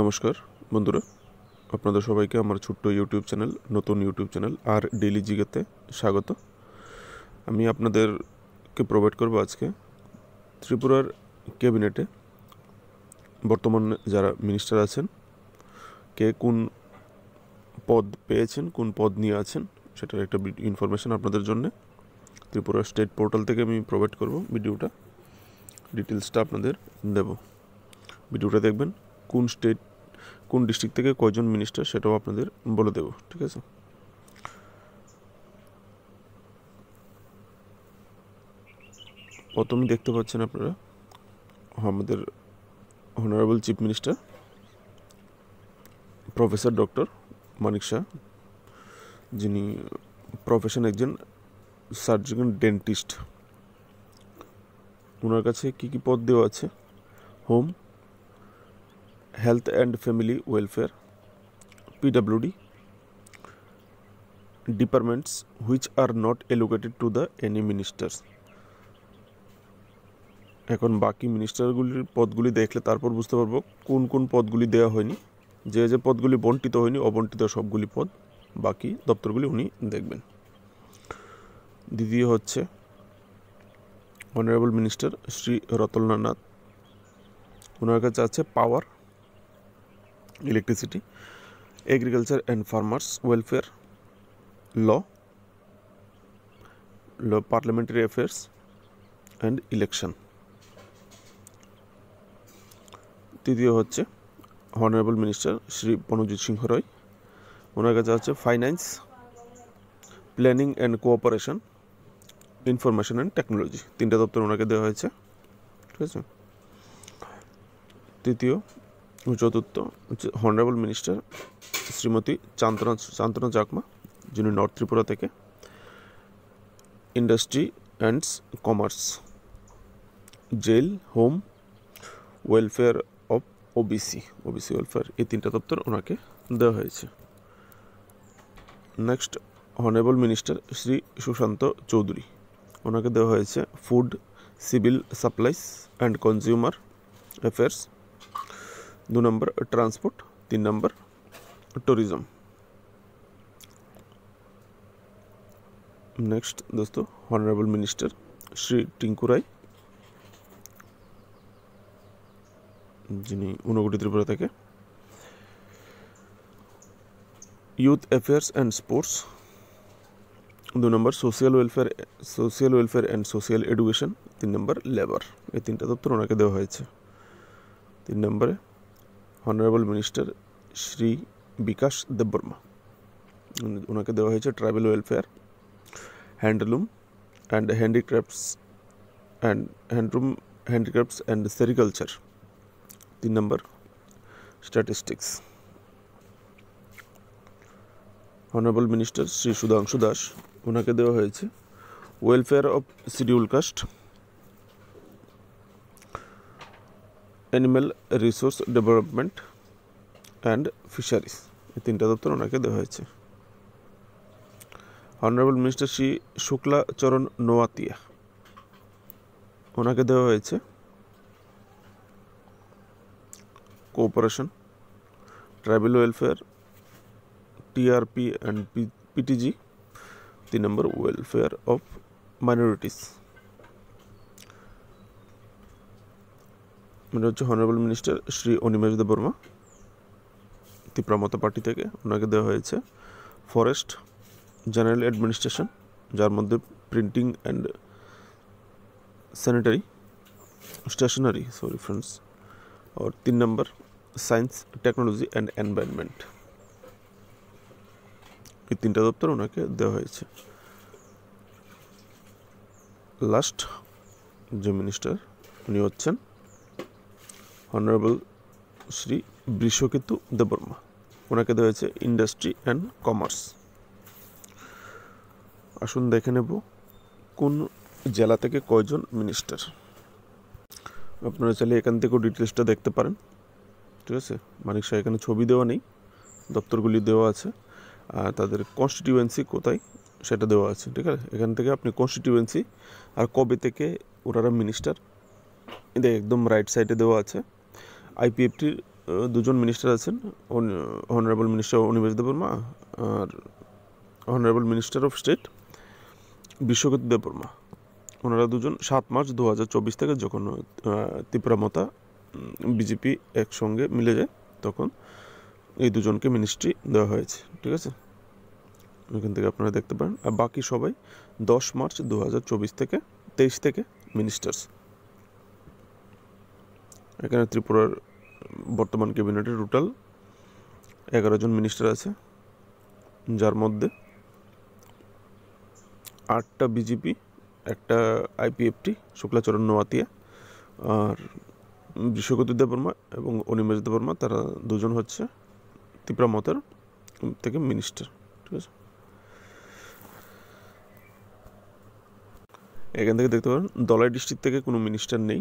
নমস্কার বন্ধুরা, আপনাদের সবাইকে আমার ছোট্ট ইউটিউব চ্যানেল, নতুন ইউটিউব চ্যানেল আর ডেইলি জিকেতে স্বাগত। আমি আপনাদেরকে প্রোভাইড করব আজকে ত্রিপুরার ক্যাবিনেটে বর্তমানে যারা মিনিস্টার আছেন, কে কোন পদ পেয়েছেন, কোন পদ নিয়ে আছেন, সেটার একটা ইনফরমেশান আপনাদের জন্য ত্রিপুরা স্টেট পোর্টাল থেকে আমি প্রোভাইড করব। ভিডিওটা ডিটেলসটা আপনাদের দেব। ভিডিওটা দেখবেন, কোন ডিস্ট্রিক্ট থেকে কয়জন মিনিস্টার সেটাও আপনাদের বলে দেব, ঠিক আছে? প্রথমে দেখতে পাচ্ছেন আপনারা আমাদের honourable chief minister professor doctor Manik Saha, যিনি প্রফেশন একজন সার্জিক্যাল ডেন্টিস্ট। ওনার কাছে কী কী পদ দেওয়া আছে: home, health and family welfare, PWD, departments which are not allocated to the any ministers. এখন বাকি মিনিস্টারগুলির পদগুলি দেখলে তারপর বুঝতে পারবো কোন কোন পদগুলি দেওয়া হয়নি। যে পদগুলি বন্টিত হয়নি, অবন্টিত সবগুলি পদ বাকি দপ্তরগুলি উনি দেখবেন। দ্বিতীয় হচ্ছে অনারেবল মিনিস্টার শ্রী রতনলাল নাথ। ওনার কাছে আছে power, electricity, agriculture and farmers welfare, law, parliamentary affairs and election. তৃতীয় হচ্ছে অনারেবল মিনিস্টার শ্রী প্রণজিৎ সিংহ রায়। ওনার কাছে আছে finance, planning and cooperation, information and technology. তিনটা দপ্তর ওনাকে দেওয়া হয়েছে, ঠিক আছে? চতুর্থ হচ্ছে অনারেবল মিনিস্টার শ্রীমতী চান্তনা চাকমা, যিনি নর্থ ত্রিপুরা থেকে, industry and commerce, jail, home, welfare of OBC welfare. এই তিনটা দপ্তর ওনাকে দেওয়া হয়েছে। Next honourable minister Shri Sushanta Chowdhury. ওনাকে দেওয়া হয়েছে food, civil supplies and consumer affairs. 2 number transport, 3 number tourism. Next দোস্তো অনারেবল মিনিস্টার শ্রী টিঙ্কু রায়, যিনি ঊনকোটি ত্রিপুরা থেকে, youth affairs and sports. 2 number social welfare and social education. 3 number labour. এই তিনটা দপ্তর ওনাকে দেওয়া হয়েছে। 3 নম্বরে অনারেবল মিনিস্টার শ্রী বিকাশ দেববর্মা। ওনাকে দেওয়া হয়েছে tribal welfare, handloom and handicrafts and sericulture. 3 number statistics. Honourable minister Shri Sudhanshu Das. ওনাকে দেওয়া হয়েছে welfare of scheduled caste, animal resource development and fisheries. এই তিনটা দপ্তর ওনাকে দেওয়া হয়েছে। অনারেবল মিনিস্টার শ্রী শুক্লা চরণ নোয়াতিয়া। ওনাকে দেওয়া হয়েছে cooperation, tribal welfare, TRP and PTG. 3 number welfare of minorities. মানে হচ্ছে honourable minister Shri Animesh Debbarma, Tripura party থেকে। ওনাকে দেওয়া হয়েছে ফরেস্ট, জেনারেল অ্যাডমিনিস্ট্রেশন, যার মধ্যে প্রিন্টিং অ্যান্ড স্টেশনারি ফ্রেন্ডস। और 3 number science, technology and environment. এই তিনটা দপ্তর ওনাকে দেওয়া হয়েছে। লাস্ট যে মিনিস্টার উনি হচ্ছেন অনারেবল শ্রী বৃষকেতু দেববর্মা। ওনাকে দেওয়া হয়েছে ইন্ডাস্ট্রি অ্যান্ড কমার্স। আসুন দেখে নেব কোন জেলা থেকে কয়জন মিনিস্টার। আপনারা চাইলে এখান থেকেও ডিটেলসটা দেখতে পারেন, ঠিক আছে? মানিক শাহ এখানে ছবি দেওয়া নেই, দপ্তরগুলি দেওয়া আছে, আর তাদের কনস্টিটিউয়েন্সি কোথায় সেটা দেওয়া আছে, ঠিক আছে? এখান থেকে আপনি কনস্টিটিউয়েন্সি আর কবে থেকে ওনারা মিনিস্টার, এটা একদম রাইট সাইডে দেওয়া আছে। আইপিএফটির দুজন মিনিস্টার আছেন, অনারেবল মিনিস্টার অনিমেষ দেববর্মা আর honourable minister of state Bishwajyoti Debbarma. ওনারা দুজন 7 মার্চ 2024 থেকে যখন ত্রিপুরা মতা বিজেপি একসঙ্গে মিলে যায় তখন এই দুজনকে মিনিস্ট্রি দেওয়া হয়েছে। ঠিক আছে, এখান থেকে আপনারা দেখতে পারেন। আর বাকি সবাই 10 মার্চ 2023 থেকে মিনিস্টার্স। এখানে ত্রিপুরার বর্তমান ক্যাবিনেটের টোটাল 11 জন মিনিস্টার আছে, যার মধ্যে 8টা বিজেপি, একটা আইপিএফটি শুক্লাচরণ নোয়াতিয়া আর বিশ্বজ্যোতি দেববর্মা এবং অনিমেষ দেববর্মা, তারা দুজন হচ্ছে ত্রিপুরা মতার থেকে মিনিস্টার। ঠিক আছে, এখান থেকে দেখতে পারেন দলাই ডিস্ট্রিক্ট থেকে কোনো মিনিস্টার নেই।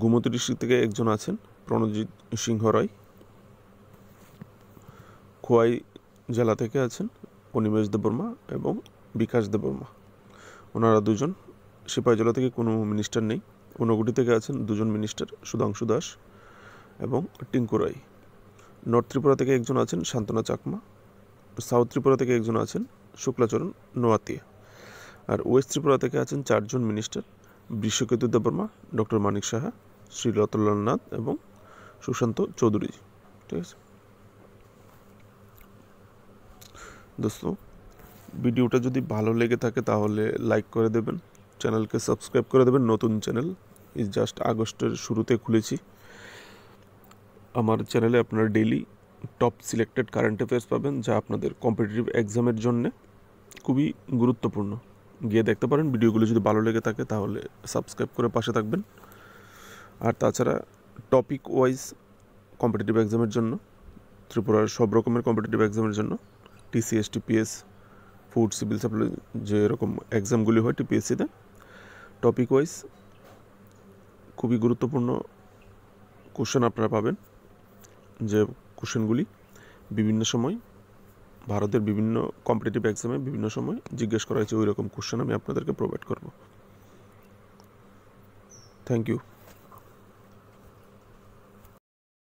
গোমতী ডিস্ট্রিক্ট থেকে একজন আছেন, প্রণজিৎ সিংহ রায়। খোয়াই জেলা থেকে আছেন অনিমেষ দেববর্মা এবং বিকাশ দেববর্মা, ওনারা দুজন। সিপাহী জেলা থেকে কোনো মিনিস্টার নেই। ঊনকোটি থেকে আছেন দুজন মিনিস্টার, সুধাংশু দাস এবং টিঙ্কু রায়। নর্থ ত্রিপুরা থেকে একজন আছেন শান্তনা চাকমা। সাউথ ত্রিপুরা থেকে একজন আছেন শুক্লাচরণ নোয়াতিয়া। আর ওয়েস্ট ত্রিপুরা থেকে আছেন 4 জন মিনিস্টার, বিশ্বজ্যোতি দেববর্মা, ডক্টর মানিক সাহা, শ্রী রতনলাল নাথ এবং সুশান্ত চৌধুরী। ঠিক আছে দোস্ত, ভিডিওটা যদি ভালো লেগে থাকে তাহলে লাইক করে দেবেন, চ্যানেলকে সাবস্ক্রাইব করে দেবেন। নতুন চ্যানেল জাস্ট আগস্টের শুরুতে খুলেছি। আমার চ্যানেলে আপনারা daily top selected current affairs পাবেন, যা আপনাদের কম্পিটিটিভ এক্সামের জন্য খুবই গুরুত্বপূর্ণ। গিয়ে দেখতে পারেন। ভিডিওগুলো যদি ভালো লেগে থাকে তাহলে সাবস্ক্রাইব করে পাশে থাকবেন। আর তাছাড়া টপিক ওয়াইজ কম্পিটিটিভ এক্সামের জন্য, ত্রিপুরার সব রকমের কম্পিটিটিভ এক্সামের জন্য TCS, TPS, food, civil supply, যে এরকম এক্সামগুলি হয় টিপিএসসিতে, টপিক ওয়াইজ খুবই গুরুত্বপূর্ণ কোশ্চেন আপনারা পাবেন, যে কোশ্চেনগুলি বিভিন্ন সময় ভারতের বিভিন্ন কম্পিটিটিভ এক্সামে বিভিন্ন সময় জিজ্ঞেস করা হয়েছে। ওই রকম কোশ্চেন আমি আপনাদেরকে প্রোভাইড করব। Thank you.